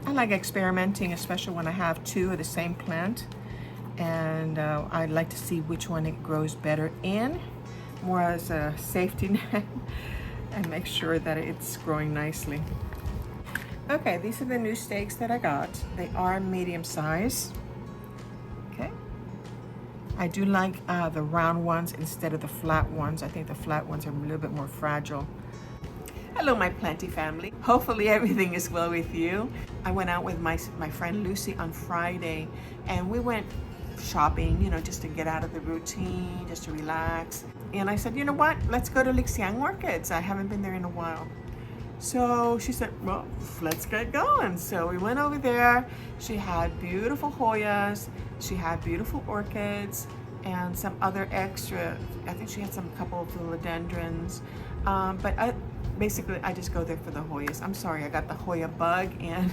I like experimenting, especially when I have two of the same plant. And I'd like to see which one it grows better in, more as a safety net, and make sure that it's growing nicely. Okay, these are the new stakes that I got. They are medium size. Okay. I do like the round ones instead of the flat ones. I think the flat ones are a little bit more fragile. Hello, my planty family. Hopefully everything is well with you. I went out with my friend Lucy on Friday, and we went shopping, you know, just to get out of the routine, just to relax. And I said, you know what, let's go to LIXIAN Orchids. I haven't been there in a while. So she said, well, let's get going. So we went over there. She had beautiful Hoyas, she had beautiful orchids, and some other extra, I think she had some couple of philodendrons. But basically I just go there for the Hoyas. I'm sorry, I got the Hoya bug, and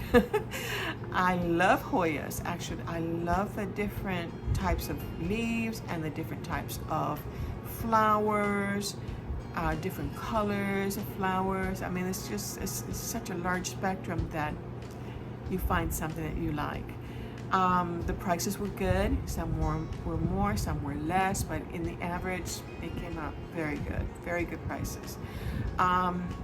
I love Hoyas. Actually, I love the different types of leaves and the different types of flowers, different colors of flowers. I mean, it's such a large spectrum that you find something that you like. The prices were good. Some were more, some were less, but in the average, it came out very good prices.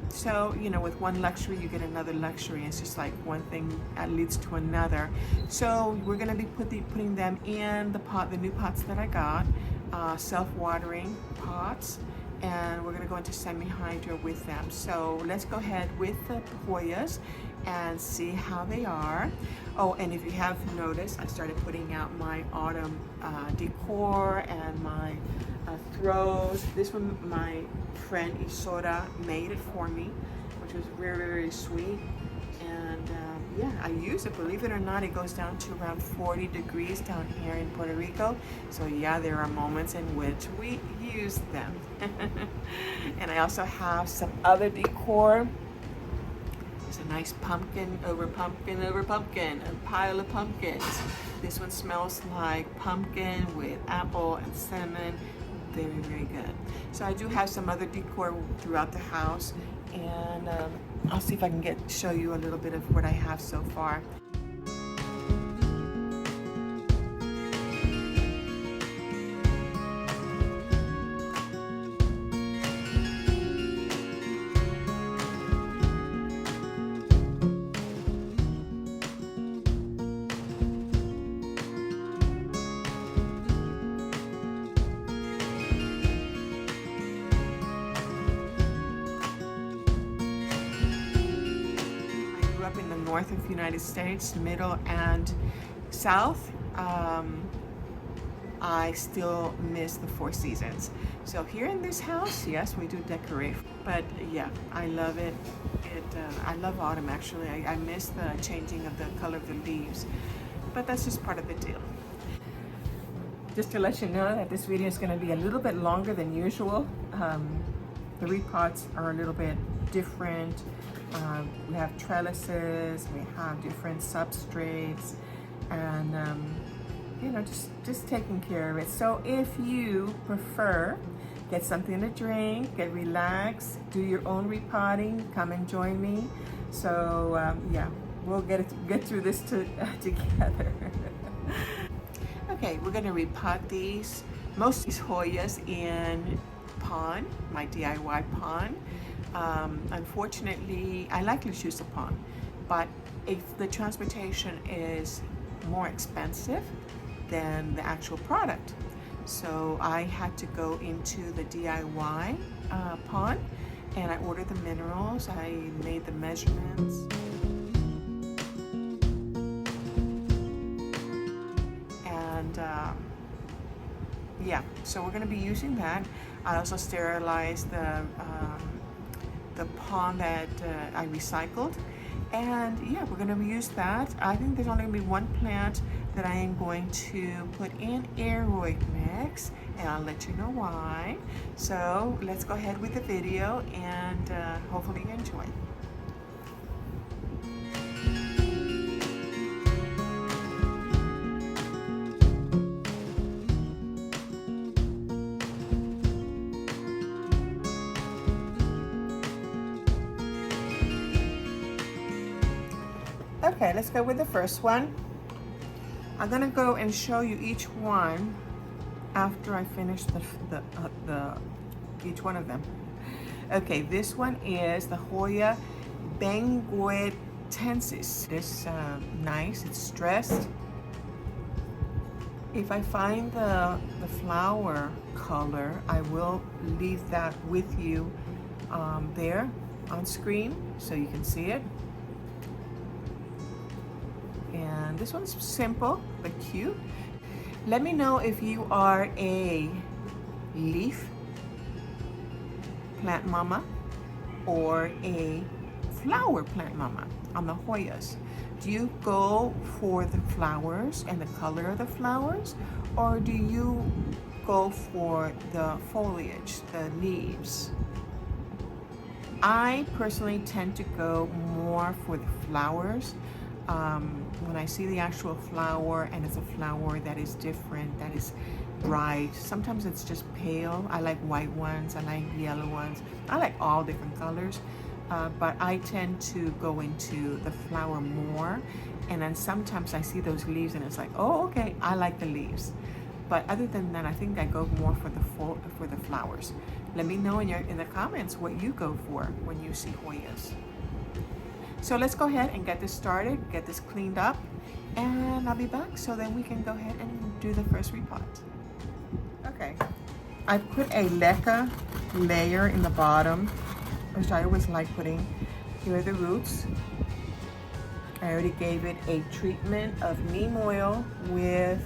So, you know, with one luxury, you get another luxury. It's just like one thing leads to another. So we're gonna be putting them in the new pots that I got, self-watering pots, and we're gonna go into semi-hydro with them. So let's go ahead with the Hoyas and see how they are. Oh, and if you have noticed, I started putting out my autumn decor and my throws. This one my friend Isoda made it for me, which was very sweet. And yeah, I use it. Believe it or not, it goes down to around 40 degrees down here in Puerto Rico. So yeah, there are moments in which we use them. And I also have some other decor. It's a nice pumpkin over pumpkin over pumpkin, a pile of pumpkins. This one smells like pumpkin with apple and cinnamon. Very good. So I do have some other decor throughout the house, and I'll see if I can show you a little bit of what I have so far. In the north of the United States, middle and south, I still miss the 4 seasons. So here in this house, yes, we do decorate, but yeah, I love it. I love autumn, actually. I miss the changing of the color of the leaves, but that's just part of the deal. Just to let you know that this video is going to be a little bit longer than usual. The repots are a little bit different. We have trellises, we have different substrates, and you know, just taking care of it. So if you prefer, get something to drink, get relaxed, do your own repotting, come and join me. So yeah, we'll get through this together. Okay, we're gonna repot most of these Hoyas in pond, my DIY pond. Unfortunately, I like LIXIAN pond, but if the transportation is more expensive than the actual product, so I had to go into the DIY pond, and I ordered the minerals, I made the measurements. And yeah, so we're going to be using that. I also sterilized the pond that I recycled, and yeah, we're going to use that. I think there's only going to be one plant that I am going to put in aeroid mix, and I'll let you know why. So let's go ahead with the video, and hopefully you enjoy. Okay, let's go with the first one. I'm gonna go and show you each one after I finish each one of them. Okay, this one is the Hoya Benguetensis. It's nice, it's stressed. If I find the flower color, I will leave that with you there on screen so you can see it. And this one's simple but cute. Let me know if you are a leaf plant mama or a flower plant mama on the Hoyas. Do you go for the flowers and the color of the flowers, or do you go for the foliage, the leaves? I personally tend to go more for the flowers. When I see the actual flower and it's a flower that is different, that is bright, sometimes it's just pale. I like white ones, I like yellow ones, I like all different colors, but I tend to go into the flower more, and then sometimes I see those leaves and it's like, oh, okay, I like the leaves. But other than that, I think I go more for the flowers. Let me know in the comments what you go for when you see Hoyas. So let's go ahead and get this started, get this cleaned up, and I'll be back so then we can go ahead and do the first repot. Okay, I put a leca layer in the bottom, which I always like putting. Here are the roots. I already gave it a treatment of neem oil with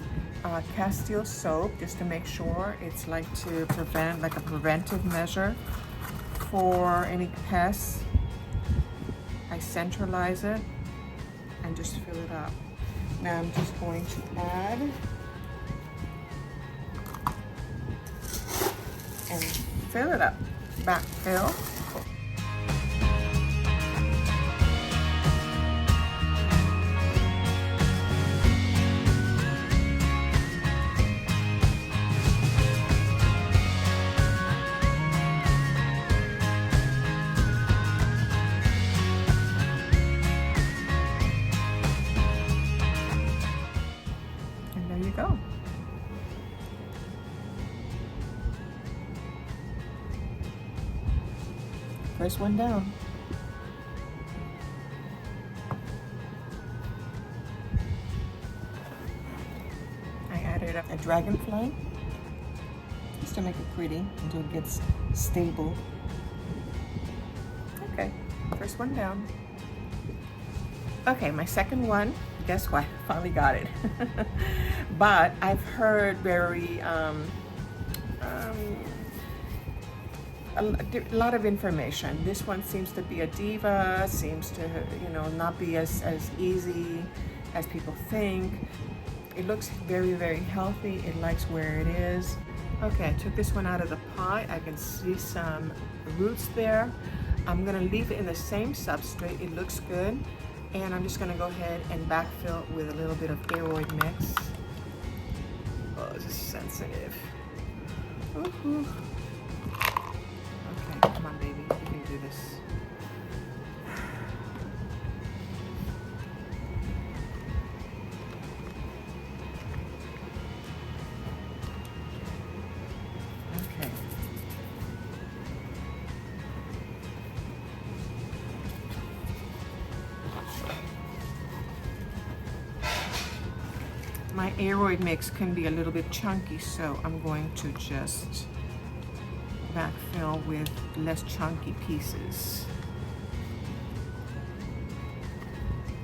Castile soap just to make sure. It's like to prevent, like a preventive measure for any pests. I centralize it and just fill it up. Now I'm just going to add and fill it up, backfill. Go. First one down. I added a dragonfly just to make it pretty until it gets stable. Okay, first one down. Okay, my second one, guess what? Finally got it. But I've heard very a lot of information. This one seems to be a diva, seems to, you know, not be as easy as people think. It looks very, very healthy. It likes where it is. Okay, I took this one out of the pot. I can see some roots there. I'm gonna leave it in the same substrate. It looks good. And I'm just gonna go ahead and backfill with a little bit of aeroid mix. Oh, this is sensitive. Ooh. Okay, come on, baby, you can do this. Okay. My aeroid mix can be a little bit chunky, so I'm going to just backfill with less chunky pieces.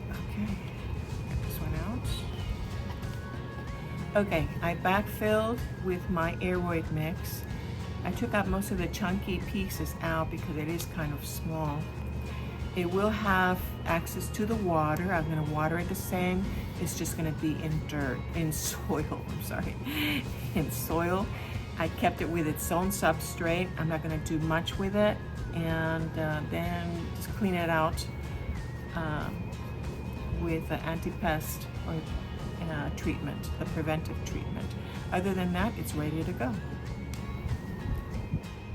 Okay, get this one out. Okay, I backfilled with my aeroid mix. I took out most of the chunky pieces out because it is kind of small. It will have access to the water. I'm gonna water it the same. It's just gonna be in dirt, in soil, I'm sorry, in soil. I kept it with its own substrate. I'm not gonna do much with it. And then just clean it out with the anti-pest or treatment, the preventive treatment. Other than that, it's ready to go.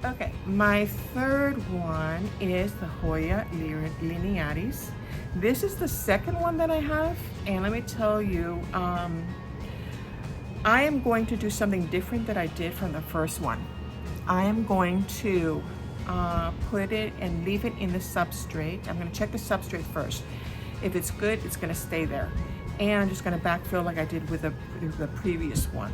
Okay, my third one is the Hoya Linearis. This is the second one that I have, and let me tell you, I am going to do something different that I did from the first one. I am going to put it and leave it in the substrate. I'm going to check the substrate first. If it's good, it's going to stay there. And I'm just going to backfill like I did with the previous one.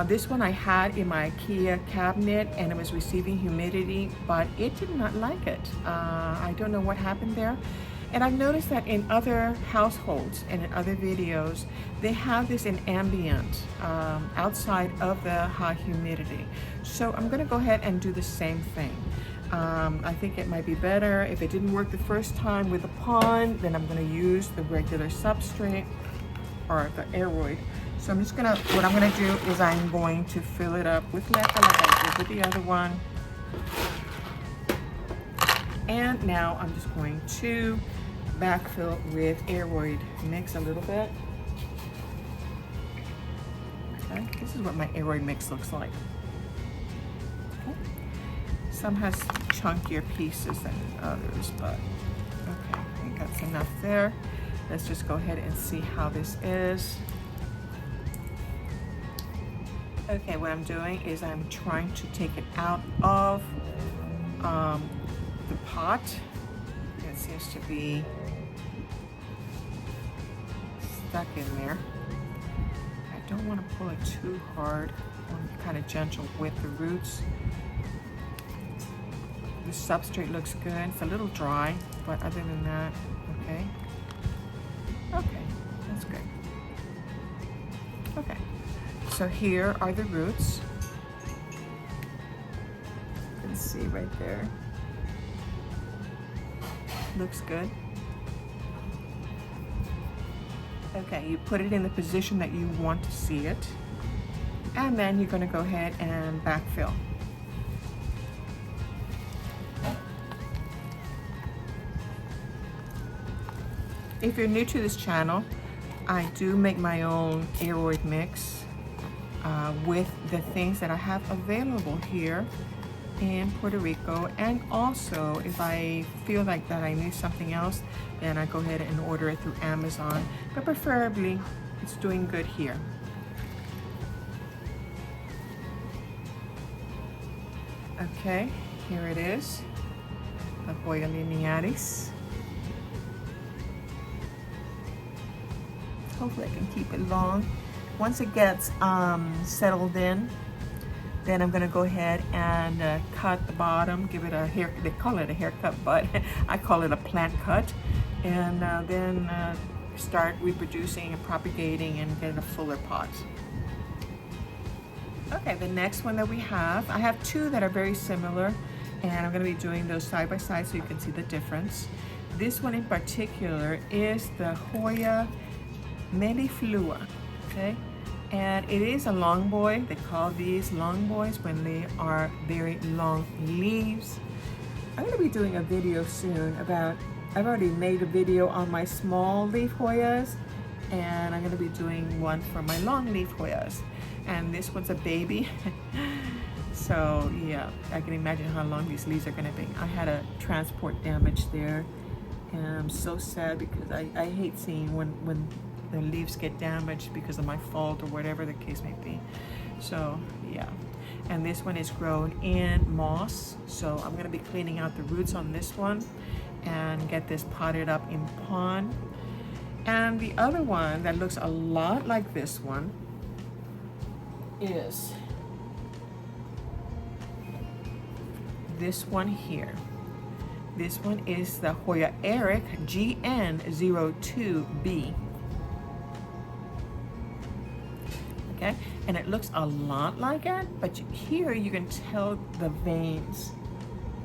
This one I had in my IKEA cabinet and it was receiving humidity, but it did not like it. I don't know what happened there. And I've noticed that in other households and in other videos, they have this in ambient, outside of the high humidity. So I'm gonna go ahead and do the same thing. I think it might be better. If it didn't work the first time with the pond, then I'm gonna use the regular substrate or the aeroid. So I'm just gonna, what I'm gonna do is I'm going to fill it up with leca like I did with the other one. And now I'm just going to backfill with aeroid mix a little bit. Okay, this is what my aeroid mix looks like. Okay. Some has chunkier pieces than others, but okay, I think that's enough there. Let's just go ahead and see how this is. Okay, what I'm doing is I'm trying to take it out of the pot. It seems to be stuck in there. I don't want to pull it too hard. I want to be kind of gentle with the roots. The substrate looks good. It's a little dry, but other than that, okay. Okay, that's good. Okay, so here are the roots. You can see right there. Looks good. Okay, you put it in the position that you want to see it, and then you're going to go ahead and backfill. If you're new to this channel, I do make my own aeroid mix with the things that I have available here in Puerto Rico, and also if I feel like that I need something else, then I go ahead and order it through Amazon, but preferably it's doing good here. Okay, here it is, the Hoya Linearis. Hopefully I can keep it long. Once it gets settled in, then I'm gonna go ahead and cut the bottom, give it a hair, they call it a haircut, but I call it a plant cut. And then start reproducing and propagating and get a fuller pot. Okay, the next one that we have, I have two that are very similar, and I'm gonna be doing those side by side so you can see the difference. This one in particular is the Hoya Meliflua, okay? And it is a long boy. They call these long boys when they are very long leaves. I'm gonna be doing a video soon about, I've already made a video on my small leaf Hoyas, and I'm gonna be doing one for my long leaf Hoyas. And this one's a baby. So yeah, I can imagine how long these leaves are gonna be. I had a transport damage there, and I'm so sad because I hate seeing when the leaves get damaged because of my fault or whatever the case may be. So yeah, and this one is grown in moss, so I'm gonna be cleaning out the roots on this one and get this potted up in pond. And the other one that looks a lot like this one is this one here. This one is the Hoya Eric GN02B. Okay, and it looks a lot like it, but here you can tell the veins,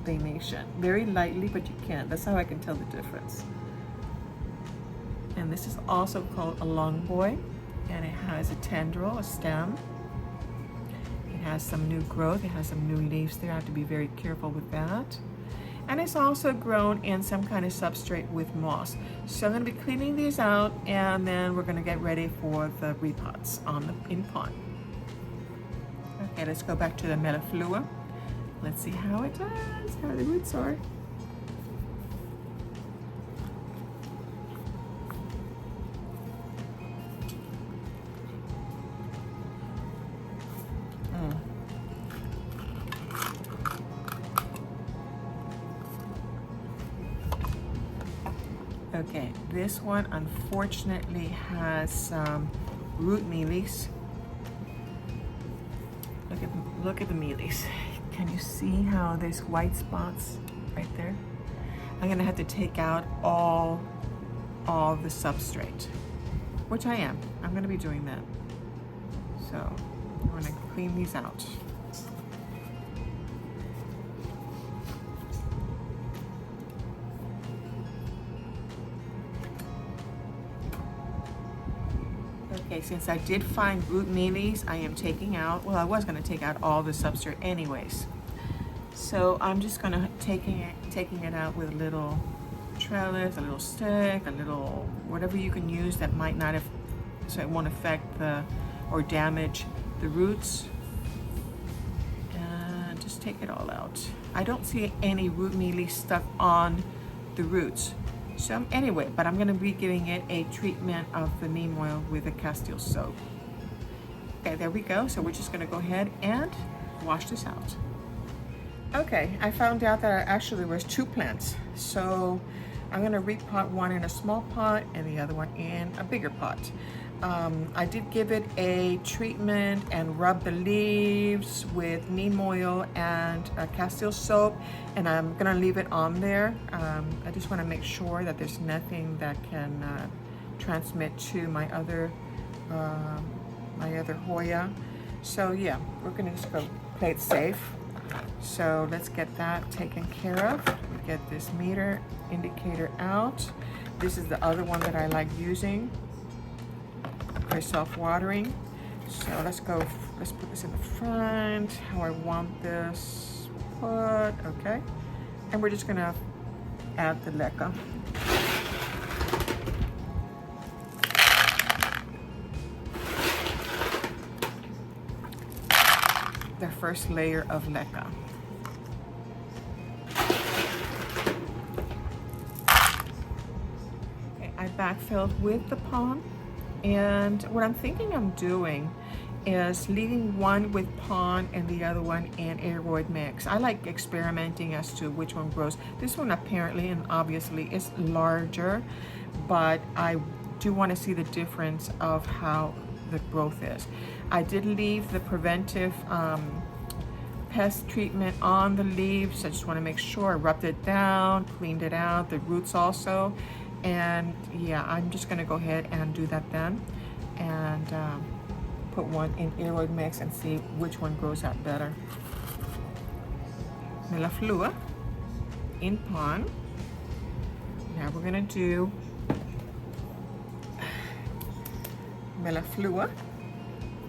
veination, very lightly, but you can't. That's how I can tell the difference. And this is also called a long boy, and it has a tendril, a stem. It has some new growth. It has some new leaves there. I have to be very careful with that. And it's also grown in some kind of substrate with moss. So I'm gonna be cleaning these out, and then we're gonna get ready for the repots in pond. Okay, let's go back to the Meliflua. Let's see how it does, how the roots are. Okay, this one unfortunately has some root mealies. Look at the mealies. Can you see how there's white spots right there? I'm gonna have to take out all the substrate, which I am. I'm gonna be doing that. So I'm gonna clean these out. Okay, since I did find root mealies, I am taking out, well, I was gonna take out all the substrate anyways. So I'm just gonna taking it out with a little trellis, a little stick, a little whatever you can use that might not have, so it won't affect or damage the roots. And just take it all out. I don't see any root mealy stuck on the roots. So anyway, but I'm gonna be giving it a treatment of the neem oil with a Castile soap. Okay, there we go. So we're just gonna go ahead and wash this out. Okay, I found out that actually there was 2 plants. So I'm gonna repot one in a small pot and the other one in a bigger pot. I did give it a treatment and rub the leaves with neem oil and Castile soap, and I'm gonna leave it on there. I just wanna make sure that there's nothing that can transmit to my other Hoya. So yeah, we're gonna just go play it safe. So let's get that taken care of. We get this meter indicator out. This is the other one that I like using for self-watering. So let's put this in the front, how I want this put, okay. And we're just gonna add the leca. The first layer of leca. Okay, I backfilled with the pond, and what I'm thinking I'm doing is leaving one with pond and the other one in aeroid mix. I like experimenting as to which one grows. This one apparently and obviously is larger, but I do want to see the difference of how the growth is. I did leave the preventive pest treatment on the leaves. I just want to make sure I rubbed it down, cleaned it out, the roots also. And yeah, I'm just going to go ahead and do that then, and put one in aeroid mix and see which one grows out better. Melaflua in pond. Now we're going to do Melaflua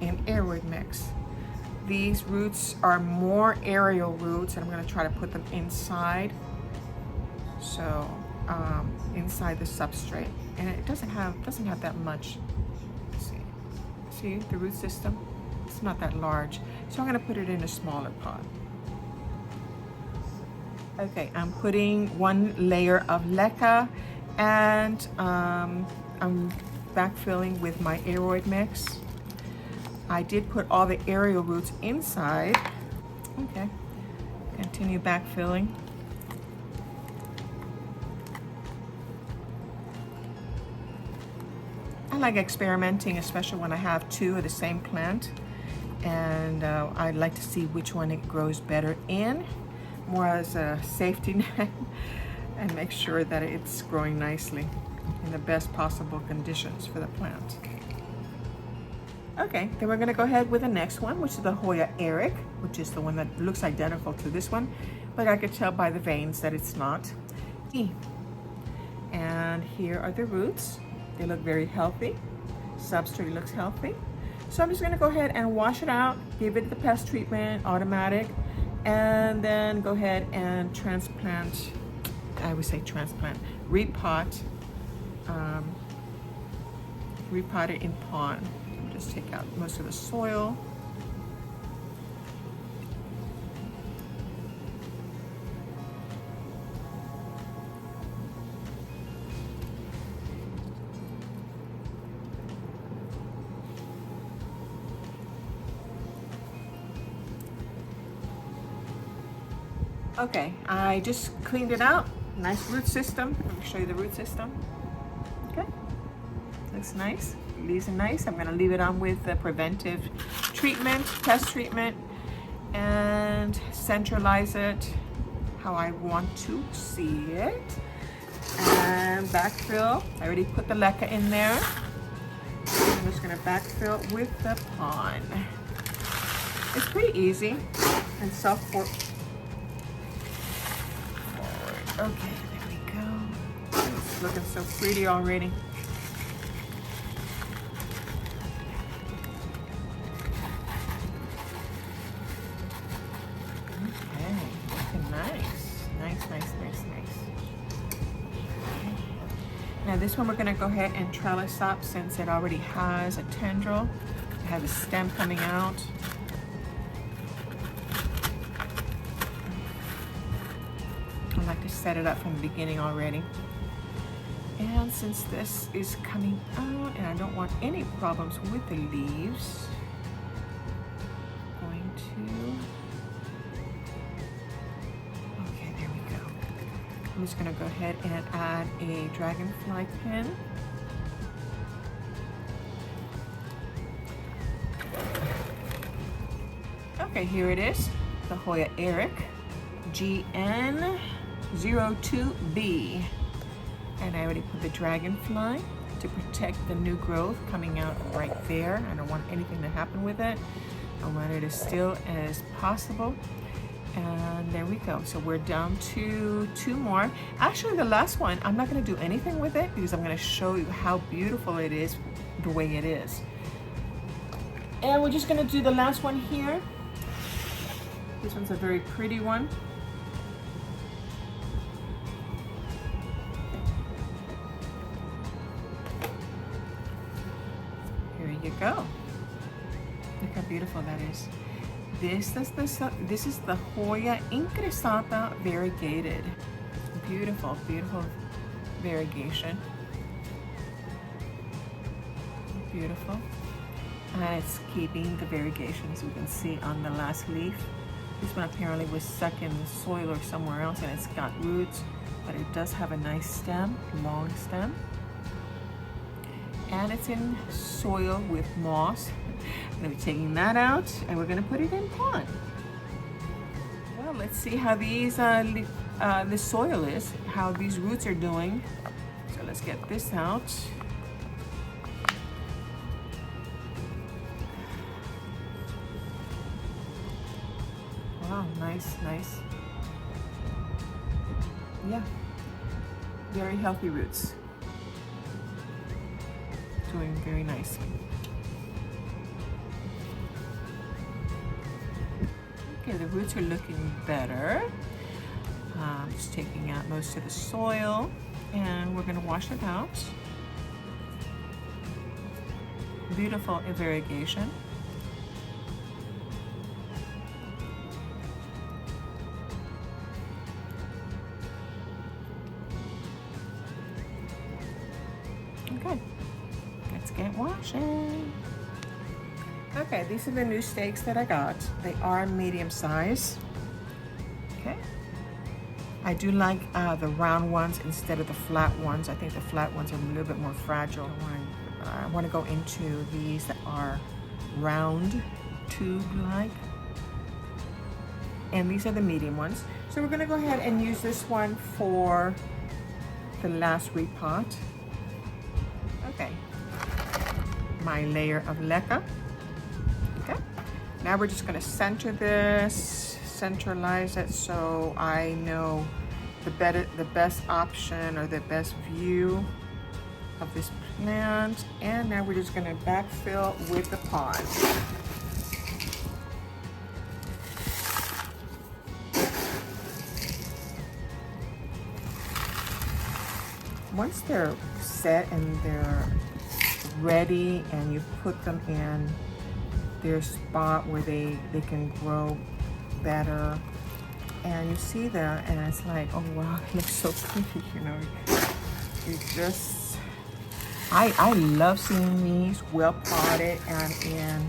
in aeroid mix. These roots are more aerial roots, and I'm going to try to put them inside. So inside the substrate, and it doesn't have that much. Let's see the root system. It's not that large, so I'm going to put it in a smaller pot. Okay, I'm putting one layer of leca, and I'm backfilling with my aeroid mix. I did put all the aerial roots inside. Okay, continue backfilling. I like experimenting, especially when I have 2 of the same plant, and I like to see which one it grows better in, more as a safety net, and make sure that it's growing nicely in the best possible conditions for the plant. Okay, then we're going to go ahead with the next one, which is the Hoya Eric, which is the one that looks identical to this one, but I could tell by the veins that it's not. And here are the roots. They look very healthy. Substrate looks healthy. So I'm just going to go ahead and wash it out, give it the pest treatment, automatic, and then go ahead and transplant. I would say transplant, repot it in pond. Just take out most of the soil. Okay, I just cleaned it out. Nice root system. Let me show you the root system. Looks nice. Leaves are nice. I'm gonna leave it on with the preventive treatment, pest treatment, and centralize it how I want to see it. And backfill. I already put the leca in there. I'm just gonna backfill with the pond. It's pretty easy and self-forward. Okay, there we go. It's looking so pretty already. Okay, looking nice. Nice. Now this one we're gonna go ahead and trellis up since it already has a tendril. It has a stem coming out. I like to set it up from the beginning already. And since this is coming out and I don't want any problems with the leaves, I'm going to, okay, there we go. I'm just gonna go ahead and add a dragonfly pin. Okay, here it is, the Hoya Eric GN02B. And I already put the dragonfly to protect the new growth coming out right there. I don't want anything to happen with it. I want it as still as possible. And there we go. So we're down to 2 more. Actually, the last one, I'm not going to do anything with it because I'm going to show you how beautiful it is the way it is. And we're just going to do the last one here. This one's a very pretty one. Here you go. Look how beautiful that is. This is the Hoya Incresata Variegated. Beautiful, beautiful variegation. Beautiful. And it's keeping the variegation, as we can see on the last leaf. This one apparently was stuck in the soil or somewhere else and it's got roots, but it does have a nice stem, long stem. And it's in soil with moss. I'm gonna be taking that out and we're gonna put it in pond. Well, let's see how these the soil is, how these roots are doing. So let's get this out. Wow, nice. Yeah, very healthy roots. Doing very nicely. Okay, the roots are looking better. Just taking out most of the soil and we're gonna wash it out. Beautiful variegation. Okay, let's get washing. Okay, these are the new stakes that I got. They are medium size. Okay. I do like the round ones instead of the flat ones. I think the flat ones are a little bit more fragile. I want to go into these that are round, tube-like. And these are the medium ones. So we're going to go ahead and use this one for the last repot. Okay. My layer of leca. Okay. Now we're just going to center this, centralize it so I know the best option or the best view of this plant. And now we're just going to backfill with the pond. Once they're set and they're ready and you put them in their spot where they can grow better, and you see there and it's like, oh wow, it looks so pretty, you know. You just, I love seeing these well potted and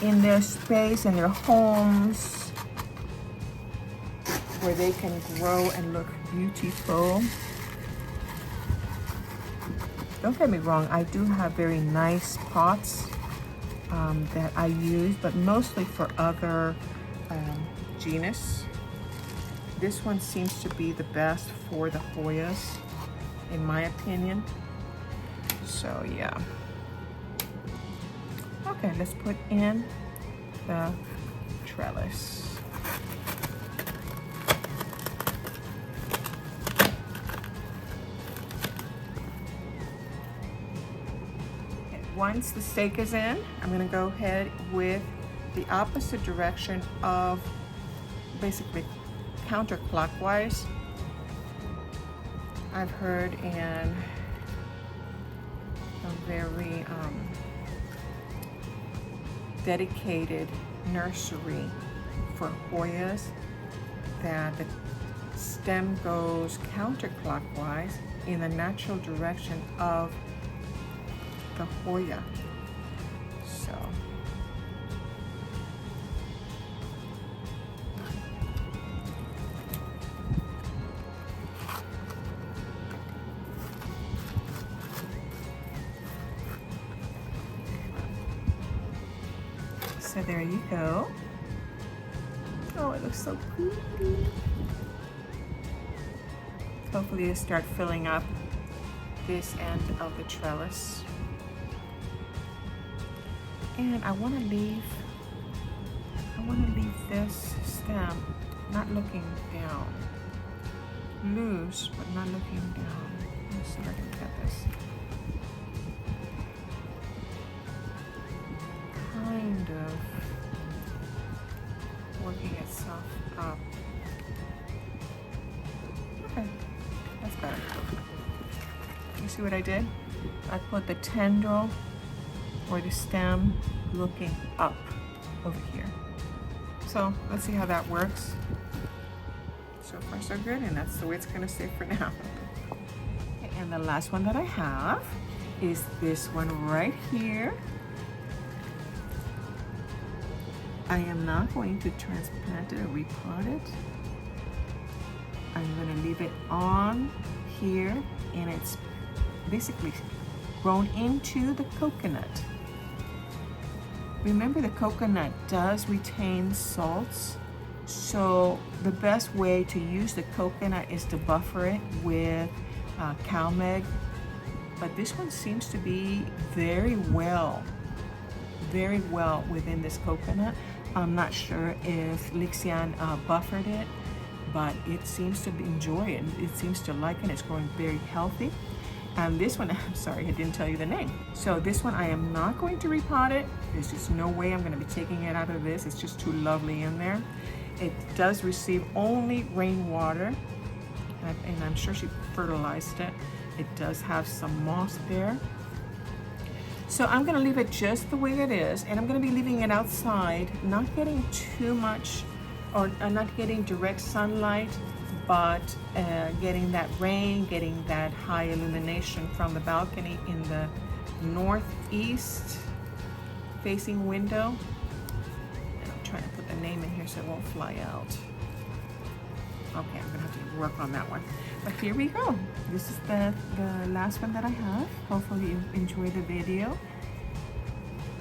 in their space, in their homes, where they can grow and look beautiful. don't get me wrong, I do have very nice pots that I use, but mostly for other genus. This one seems to be the best for the Hoyas, in my opinion. So yeah. Okay, let's put in the trellis. Once the stake is in, I'm going to go ahead with the opposite direction of, basically counterclockwise. I've heard in a very dedicated nursery for Hoyas that the stem goes counterclockwise in the natural direction of the Hoya. So there you go. Oh, it looks so pretty. Hopefully you start filling up this end of the trellis. And I want to leave this stem not looking down. Loose, but not looking down. Let's see if I can get this. Kind of working itself up. Okay, that's better. You see what I did? I put the tendril or the stem looking up over here. So let's see how that works. So far so good, and that's the way it's gonna stay for now. And the last one that I have is this one right here. I am not going to transplant it or repot it. I'm gonna leave it on here, and it's basically grown into the coconut. Remember, the coconut does retain salts, so the best way to use the coconut is to buffer it with CalMeg, but this one seems to be very well within this coconut. I'm not sure if LIXIAN buffered it, but it seems to enjoy it. It seems to like it. It's growing very healthy. And this one, I'm sorry, I didn't tell you the name. So this one, I am not going to repot it. There's just no way I'm going to be taking it out of this. It's just too lovely in there. It does receive only rainwater, and I'm sure she fertilized it. It does have some moss there. So I'm going to leave it just the way it is, and I'm going to be leaving it outside, not getting too much, or not getting direct sunlight, but getting that rain, getting that high illumination from the balcony in the northeast facing window. And I'm trying to put the name in here so it won't fly out. Okay, I'm gonna have to work on that one. But here we go. This is the last one that I have. Hopefully you enjoy the video.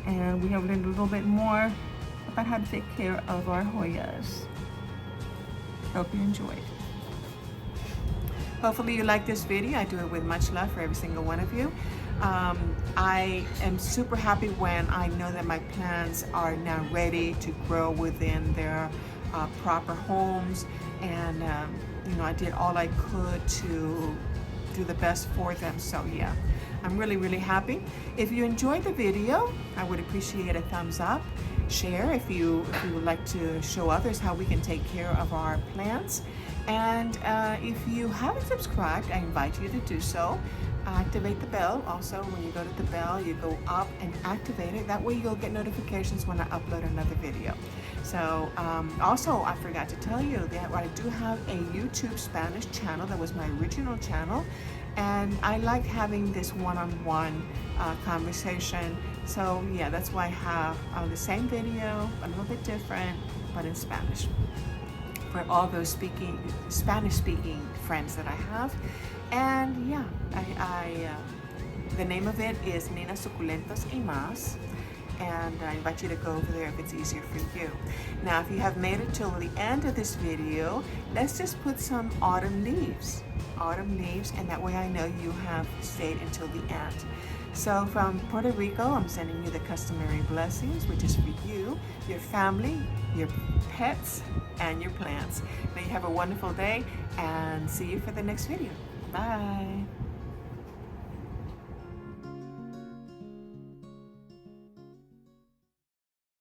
And we have learned a little bit more about how to take care of our Hoyas. Hope you enjoyed. Hopefully you like this video. I do it with much love for every single one of you. I am super happy when I know that my plants are now ready to grow within their proper homes, and you know, I did all I could to do the best for them. So yeah, I'm really happy. If you enjoyed the video, I would appreciate a thumbs up. Share if you would like to show others how we can take care of our plants. And if you haven't subscribed, I invite you to do so. Activate the bell. Also, when you go to the bell, you go up and activate it. That way you'll get notifications when I upload another video. So also, I forgot to tell you that I do have a YouTube Spanish channel. That was my original channel, and I like having this one-on-one conversation. So yeah, that's why I have the same video, a little bit different, but in Spanish, for all those Spanish-speaking friends that I have. And yeah, The name of it is Nina Suculentas y Más, and I invite you to go over there if it's easier for you. Now, if you have made it till the end of this video, let's just put some autumn leaves, and that way I know you have stayed until the end. So from Puerto Rico, I'm sending you the customary blessings, which is for you, your family, your pets, and your plants. May you have a wonderful day, and see you for the next video. Bye.